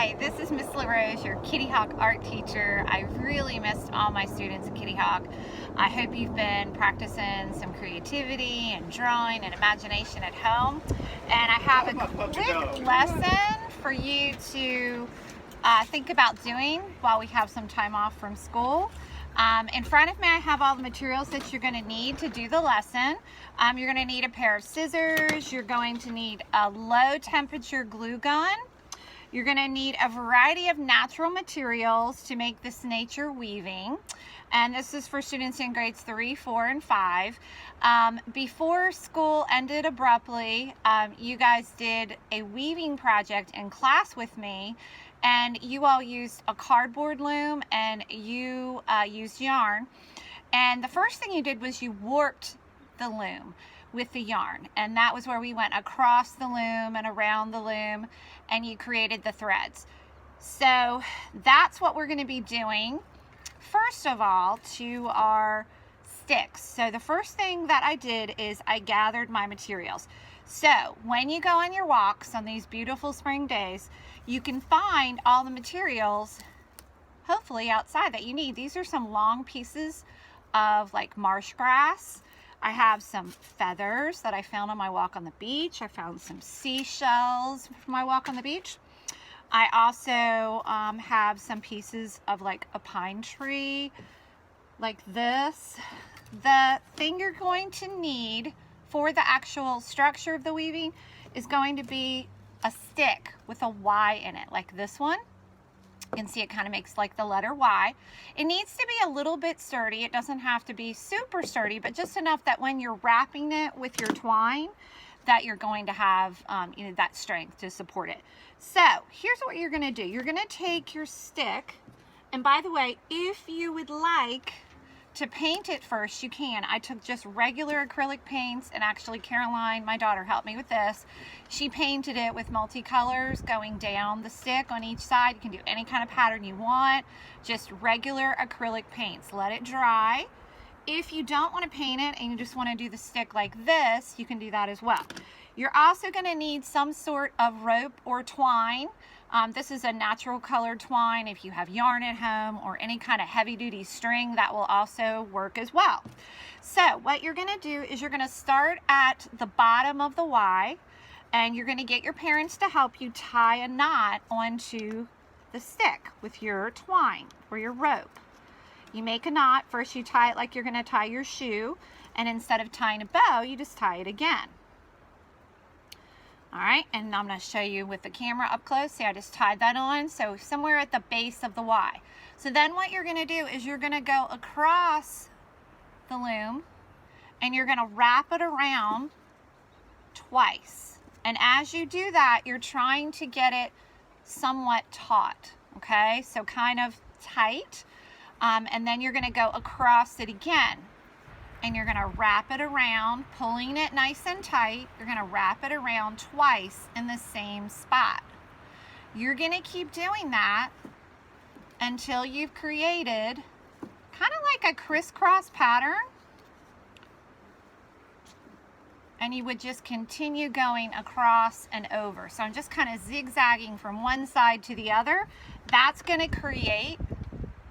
Hi, this is Miss LaRose, your Kitty Hawk art teacher. I really missed all my students at Kitty Hawk. I hope you've been practicing some creativity and drawing and imagination at home. And I have a quick lesson for you to think about doing while we have some time off from school. In front of me I have all the materials that you're going to need to do the lesson. You're going to need a pair of scissors. You're going to need a low temperature glue gun. You're going to need a variety of natural materials to make this nature weaving. And this is for students in grades 3, 4, and 5. Before school ended abruptly, you guys did a weaving project in class with me, and you all used a cardboard loom and you used yarn. And the first thing you did was you warped the loom with the yarn, and that was where we went across the loom and around the loom, and you created the threads. So that's what we're going to be doing first of all to our sticks. So the first thing that I did is I gathered my materials. So when you go on your walks on these beautiful spring days, you can find all the materials hopefully outside that you need. These are some long pieces of like marsh grass. I have some feathers that I found on my walk on the beach. I found some seashells from my walk on the beach. I also have some pieces of like a pine tree, like this. The thing you're going to need for the actual structure of the weaving is going to be a stick with a Y in it, like this one. You can see it kind of makes like the letter Y. It needs to be a little bit sturdy. It doesn't have to be super sturdy, but just enough that when you're wrapping it with your twine, that you're going to have that strength to support it. So here's what you're going to do. You're going to take your stick, and by the way, if you would like to paint it first, you can. I took just regular acrylic paints, and actually Caroline, my daughter, helped me with this. She painted it with multicolors going down the stick on each side. You can do any kind of pattern you want, just regular acrylic paints. Let it dry. If you don't want to paint it and you just want to do the stick like this, you can do that as well. You're also going to need some sort of rope or twine. This is a natural colored twine. If you have yarn at home or any kind of heavy duty string, that will also work as well. So what you're going to do is you're going to start at the bottom of the Y, and you're going to get your parents to help you tie a knot onto the stick with your twine or your rope. You make a knot. First you tie it like you're going to tie your shoe, and instead of tying a bow, you just tie it again. All right, and I'm going to show you with the camera up close. See, I just tied that on, so somewhere at the base of the Y. So then what you're going to do is you're going to go across the loom, and you're going to wrap it around twice. And as you do that, you're trying to get it somewhat taut, okay? So kind of tight. And then you're going to go across it again, and you're going to wrap it around, pulling it nice and tight. You're going to wrap it around twice in the same spot. You're going to keep doing that until you've created kind of like a crisscross pattern. And you would just continue going across and over. So I'm just kind of zigzagging from one side to the other. That's going to create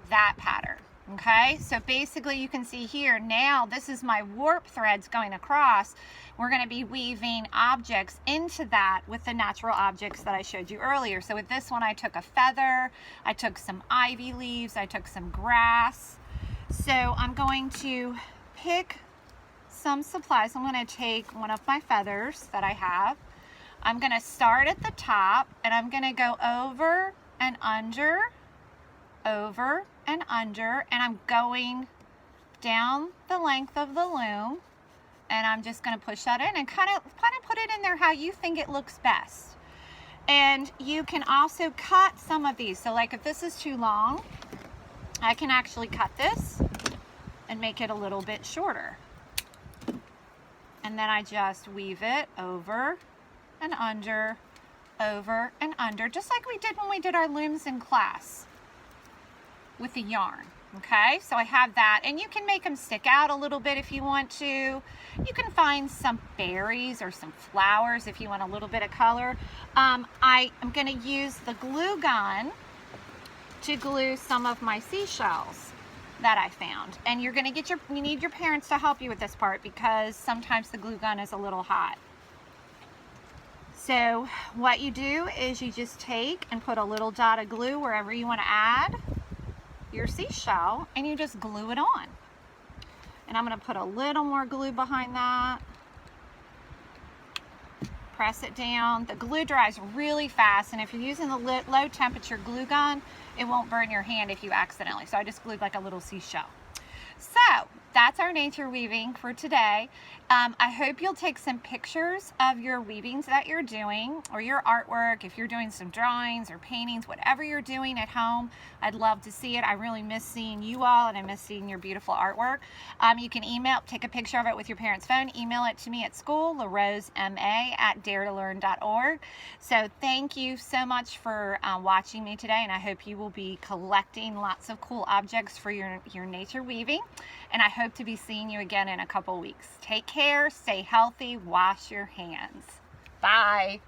that pattern. Okay, so basically you can see here now this is my warp threads going across. We're going to be weaving objects into that with the natural objects that I showed you earlier. So with this one I took a feather, I took some ivy leaves, I took some grass. So I'm going to pick some supplies. I'm going to take one of my feathers that I have. I'm going to start at the top, and I'm going to go over and under, over and under, and I'm going down the length of the loom, and I'm just going to push that in and kind of put it in there how you think it looks best. And you can also cut some of these. So like if this is too long, I can actually cut this and make it a little bit shorter. And then I just weave it over and under, just like we did when we did our looms in class with the yarn. Okay, so I have that, and you can make them stick out a little bit if you want to. You can find some berries or some flowers if you want a little bit of color. I am going to use the glue gun to glue some of my seashells that I found. And you're going to get you need your parents to help you with this part because sometimes the glue gun is a little hot. So what you do is you just take and put a little dot of glue wherever you want to add your seashell, and you just glue it on. And I'm going to put a little more glue behind that. Press it down. The glue dries really fast, and if you're using the low temperature glue gun, it won't burn your hand if you accidentally. So I just glued like a little seashell. So that's our nature weaving for today. I hope you'll take some pictures of your weavings that you're doing, or your artwork. If you're doing some drawings or paintings, whatever you're doing at home, I'd love to see it. I really miss seeing you all, and I miss seeing your beautiful artwork. You can take a picture of it with your parents' phone, email it to me at school, larosema@daretolearn.org. So thank you so much for watching me today, and I hope you will be collecting lots of cool objects for your nature weaving. And I hope to be seeing you again in a couple weeks. Take care, stay healthy, wash your hands. Bye.